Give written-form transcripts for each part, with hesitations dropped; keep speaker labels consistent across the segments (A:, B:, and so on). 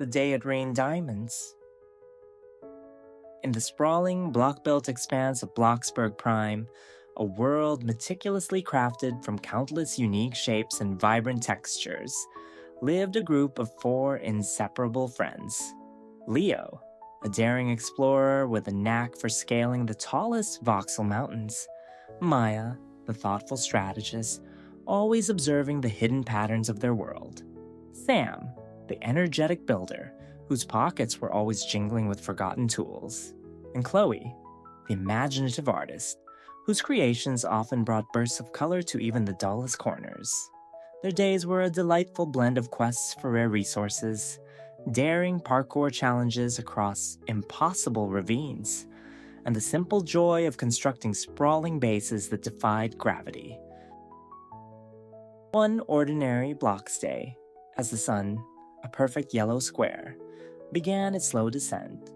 A: the day it rained diamonds. In the sprawling, block-built expanse of Bloxburg Prime, a world meticulously crafted from countless unique shapes and vibrant textures, lived a group of four inseparable friends. Leo, a daring explorer with a knack for scaling the tallest voxel mountains. Maya, the thoughtful strategist, always observing the hidden patterns of their world. Sam, the energetic builder, whose pockets were always jingling with forgotten tools. And Chloe, the imaginative artist, whose creations often brought bursts of color to even the dullest corners. Their days were a delightful blend of quests for rare resources, daring parkour challenges across impossible ravines, and the simple joy of constructing sprawling bases that defied gravity. One ordinary Blox day, as the sun, a perfect yellow square, began its slow descent,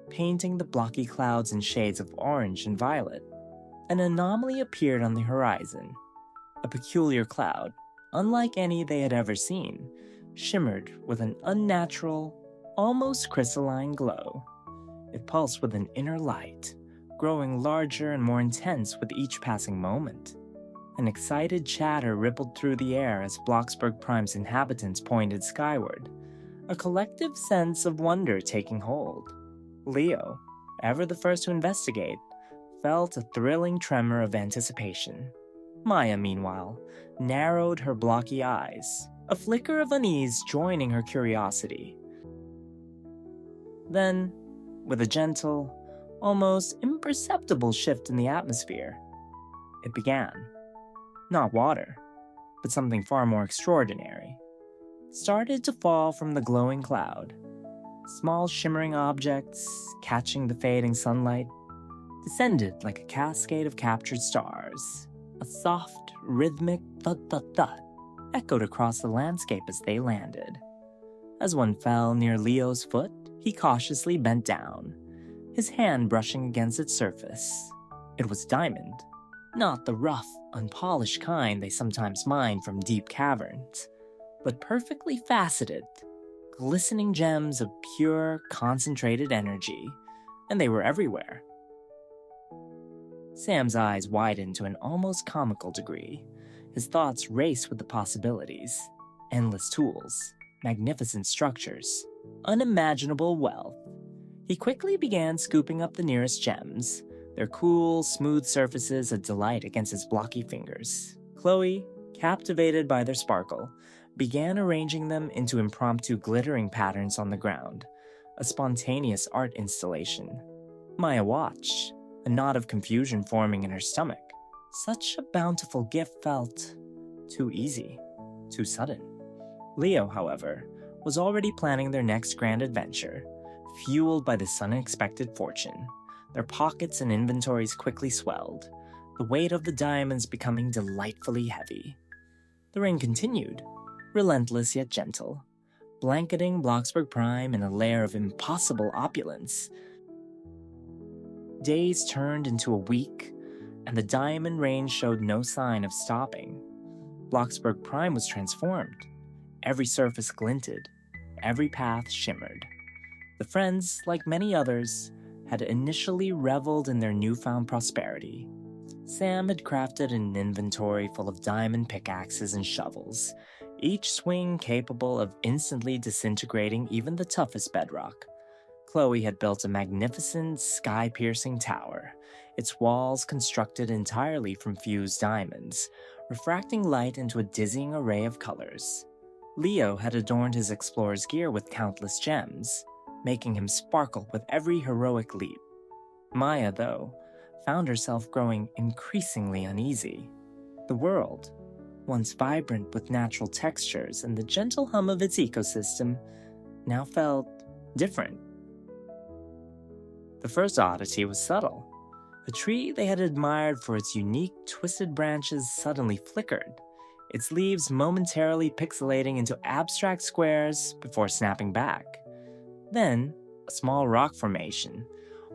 A: painting the blocky clouds in shades of orange and violet. An anomaly appeared on the horizon. A peculiar cloud, unlike any they had ever seen, shimmered with an unnatural, almost crystalline glow. It pulsed with an inner light, growing larger and more intense with each passing moment. An excited chatter rippled through the air as Bloxburg Prime's inhabitants pointed skyward, a collective sense of wonder taking hold. Leo, ever the first to investigate, felt a thrilling tremor of anticipation. Maya, meanwhile, narrowed her blocky eyes, a flicker of unease joining her curiosity. Then, with a gentle, almost imperceptible shift in the atmosphere, it began. Not water, but something far more extraordinary. Started to fall from the glowing cloud. Small shimmering objects, catching the fading sunlight, descended like a cascade of captured stars. A soft, rhythmic thud-thud-thud echoed across the landscape as they landed. As one fell near Leo's foot, he cautiously bent down, his hand brushing against its surface. It was diamond, not the rough, unpolished kind they sometimes mine from deep caverns, but perfectly faceted, glistening gems of pure, concentrated energy, and they were everywhere. Sam's eyes widened to an almost comical degree. His thoughts raced with the possibilities. Endless tools, magnificent structures, unimaginable wealth. He quickly began scooping up the nearest gems, their cool, smooth surfaces a delight against his blocky fingers. Chloe, captivated by their sparkle, began arranging them into impromptu glittering patterns on the ground, a spontaneous art installation. Maya watched, a knot of confusion forming in her stomach. Such a bountiful gift felt too easy, too sudden. Leo, however, was already planning their next grand adventure, fueled by this unexpected fortune. Their pockets and inventories quickly swelled, the weight of the diamonds becoming delightfully heavy. The rain continued, relentless yet gentle, blanketing Bloxburg Prime in a layer of impossible opulence. Days turned into a week, and the diamond rain showed no sign of stopping. Bloxburg Prime was transformed. Every surface glinted, every path shimmered. The friends, like many others, had initially reveled in their newfound prosperity. Sam had crafted an inventory full of diamond pickaxes and shovels, each swing capable of instantly disintegrating even the toughest bedrock. Chloe had built a magnificent, sky-piercing tower, its walls constructed entirely from fused diamonds, refracting light into a dizzying array of colors. Leo had adorned his explorer's gear with countless gems, making him sparkle with every heroic leap. Maya, though, found herself growing increasingly uneasy. The world, once vibrant with natural textures and the gentle hum of its ecosystem, now felt different. The first oddity was subtle. A tree they had admired for its unique twisted branches suddenly flickered, its leaves momentarily pixelating into abstract squares before snapping back. Then, a small rock formation,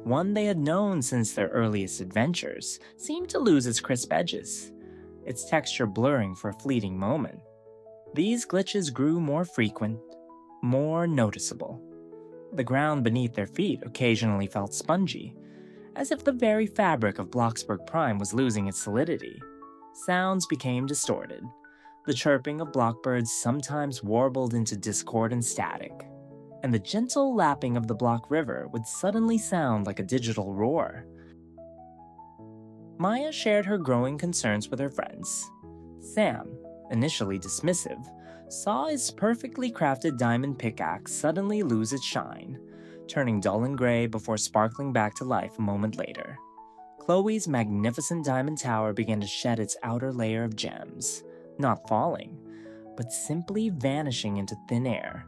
A: one they had known since their earliest adventures, seemed to lose its crisp edges, its texture blurring for a fleeting moment. These glitches grew more frequent, more noticeable. The ground beneath their feet occasionally felt spongy, as if the very fabric of Bloxburg Prime was losing its solidity. Sounds became distorted. The chirping of blockbirds sometimes warbled into discordant static, and the gentle lapping of the Block River would suddenly sound like a digital roar. Maya shared her growing concerns with her friends. Sam, initially dismissive, saw his perfectly crafted diamond pickaxe suddenly lose its shine, turning dull and gray before sparkling back to life a moment later. Chloe's magnificent diamond tower began to shed its outer layer of gems, not falling, but simply vanishing into thin air,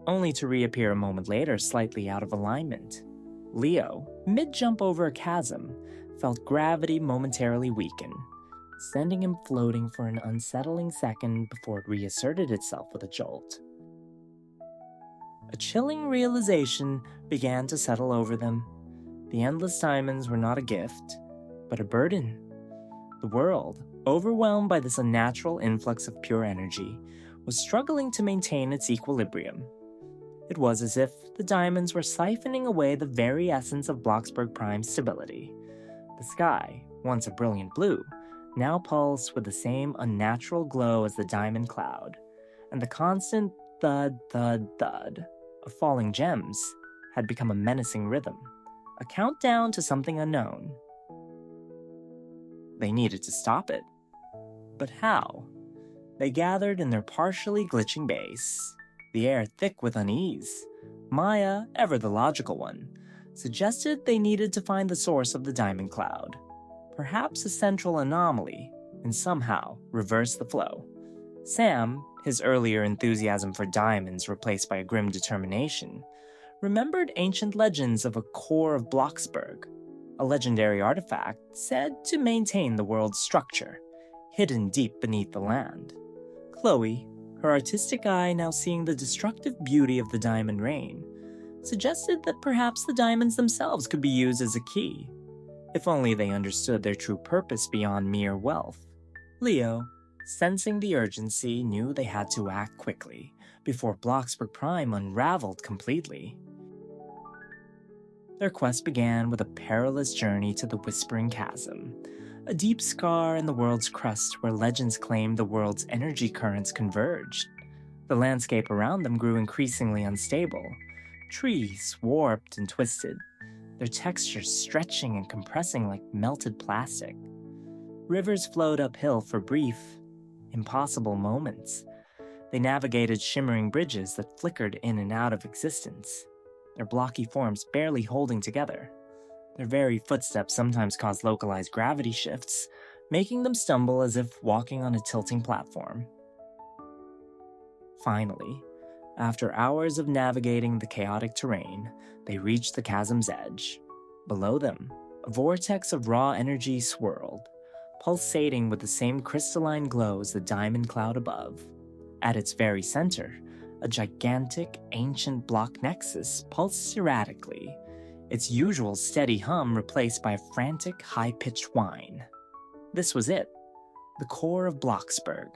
A: only to reappear a moment later slightly out of alignment. Leo, mid-jump over a chasm, felt gravity momentarily weaken, sending him floating for an unsettling second before it reasserted itself with a jolt. A chilling realization began to settle over them. The endless diamonds were not a gift, but a burden. The world, overwhelmed by this unnatural influx of pure energy, was struggling to maintain its equilibrium. It was as if the diamonds were siphoning away the very essence of Bloxburg Prime's stability. The sky, once a brilliant blue, now pulsed with the same unnatural glow as the diamond cloud, and the constant thud, thud, thud of falling gems had become a menacing rhythm, a countdown to something unknown. They needed to stop it. But how? They gathered in their partially glitching base, the air thick with unease. Maya, ever the logical one, suggested they needed to find the source of the diamond cloud, perhaps a central anomaly, and somehow reverse the flow. Sam, his earlier enthusiasm for diamonds replaced by a grim determination, remembered ancient legends of a core of Bloxburg, a legendary artifact said to maintain the world's structure, hidden deep beneath the land. Chloe, her artistic eye now seeing the destructive beauty of the diamond rain, suggested that perhaps the diamonds themselves could be used as a key, if only they understood their true purpose beyond mere wealth. Leo, sensing the urgency, knew they had to act quickly before Bloxburg Prime unraveled completely. Their quest began with a perilous journey to the Whispering Chasm, a deep scar in the world's crust where legends claimed the world's energy currents converged. The landscape around them grew increasingly unstable. Trees warped and twisted, their textures stretching and compressing like melted plastic. Rivers flowed uphill for brief, impossible moments. They navigated shimmering bridges that flickered in and out of existence, their blocky forms barely holding together. Their very footsteps sometimes caused localized gravity shifts, making them stumble as if walking on a tilting platform. Finally, after hours of navigating the chaotic terrain, they reached the chasm's edge. Below them, a vortex of raw energy swirled, pulsating with the same crystalline glow as the diamond cloud above. At its very center, a gigantic, ancient block nexus pulsed erratically, its usual steady hum replaced by a frantic, high-pitched whine. This was it, the core of Bloxburg,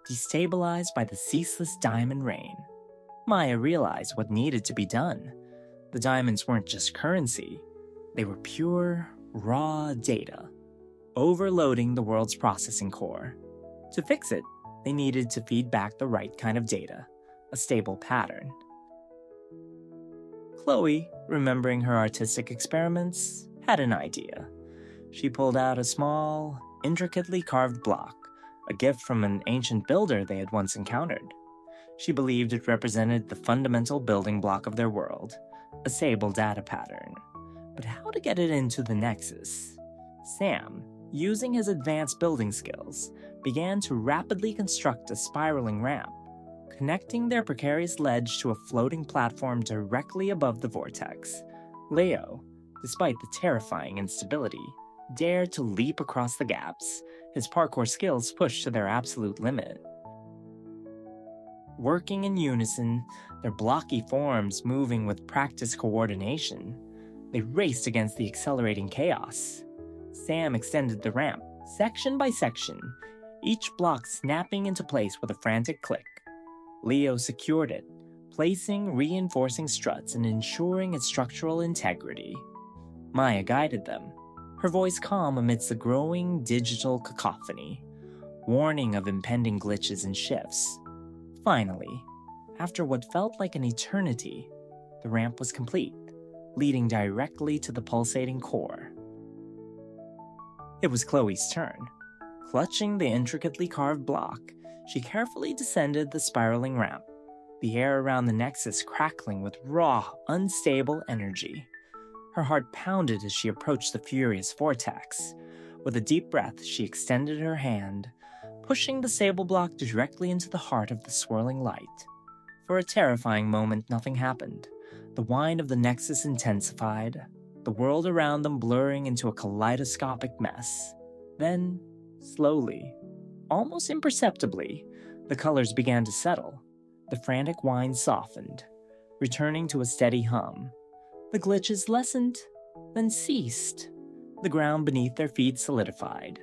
A: destabilized by the ceaseless diamond rain. Maya realized what needed to be done. The diamonds weren't just currency, they were pure, raw data, overloading the world's processing core. To fix it, they needed to feed back the right kind of data, a stable pattern. Chloe, remembering her artistic experiments, had an idea. She pulled out a small, intricately carved block, a gift from an ancient builder they had once encountered. She believed it represented the fundamental building block of their world, a sable data pattern. But how to get it into the Nexus? Sam, using his advanced building skills, began to rapidly construct a spiraling ramp, connecting their precarious ledge to a floating platform directly above the vortex. Leo, despite the terrifying instability, dared to leap across the gaps, his parkour skills pushed to their absolute limit. Working in unison, their blocky forms moving with practiced coordination, they raced against the accelerating chaos. Sam extended the ramp, section by section, each block snapping into place with a frantic click. Leo secured it, placing reinforcing struts and ensuring its structural integrity. Maya guided them, her voice calm amidst the growing digital cacophony, warning of impending glitches and shifts. Finally, after what felt like an eternity, the ramp was complete, leading directly to the pulsating core. It was Chloe's turn. Clutching the intricately carved block, she carefully descended the spiraling ramp, the air around the nexus crackling with raw, unstable energy. Her heart pounded as she approached the furious vortex. With a deep breath, she extended her hand, pushing the sable block directly into the heart of the swirling light. For a terrifying moment, nothing happened. The whine of the nexus intensified, the world around them blurring into a kaleidoscopic mess. Then, slowly, almost imperceptibly, the colors began to settle. The frantic whine softened, returning to a steady hum. The glitches lessened, then ceased. The ground beneath their feet solidified.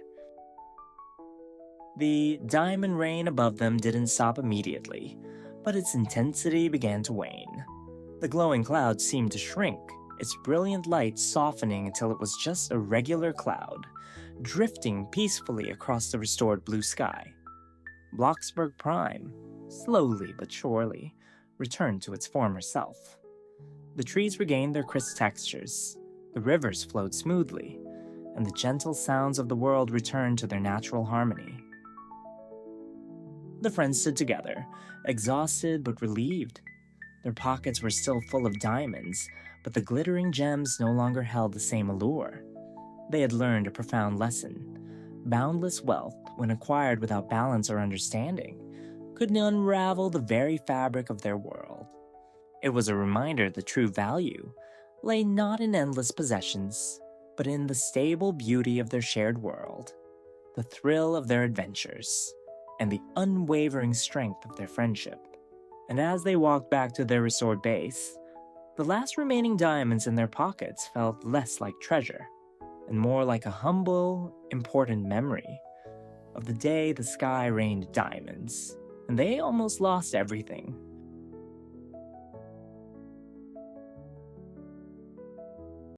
A: The diamond rain above them didn't stop immediately, but its intensity began to wane. The glowing cloud seemed to shrink, its brilliant light softening until it was just a regular cloud, drifting peacefully across the restored blue sky. Bloxburg Prime, slowly but surely, returned to its former self. The trees regained their crisp textures, the rivers flowed smoothly, and the gentle sounds of the world returned to their natural harmony. The friends stood together, exhausted but relieved. Their pockets were still full of diamonds, but the glittering gems no longer held the same allure. They had learned a profound lesson. Boundless wealth, when acquired without balance or understanding, could unravel the very fabric of their world. It was a reminder that true value lay not in endless possessions, but in the stable beauty of their shared world, the thrill of their adventures, and the unwavering strength of their friendship. And as they walked back to their restored base, the last remaining diamonds in their pockets felt less like treasure, and more like a humble, important memory of the day the sky rained diamonds, and they almost lost everything,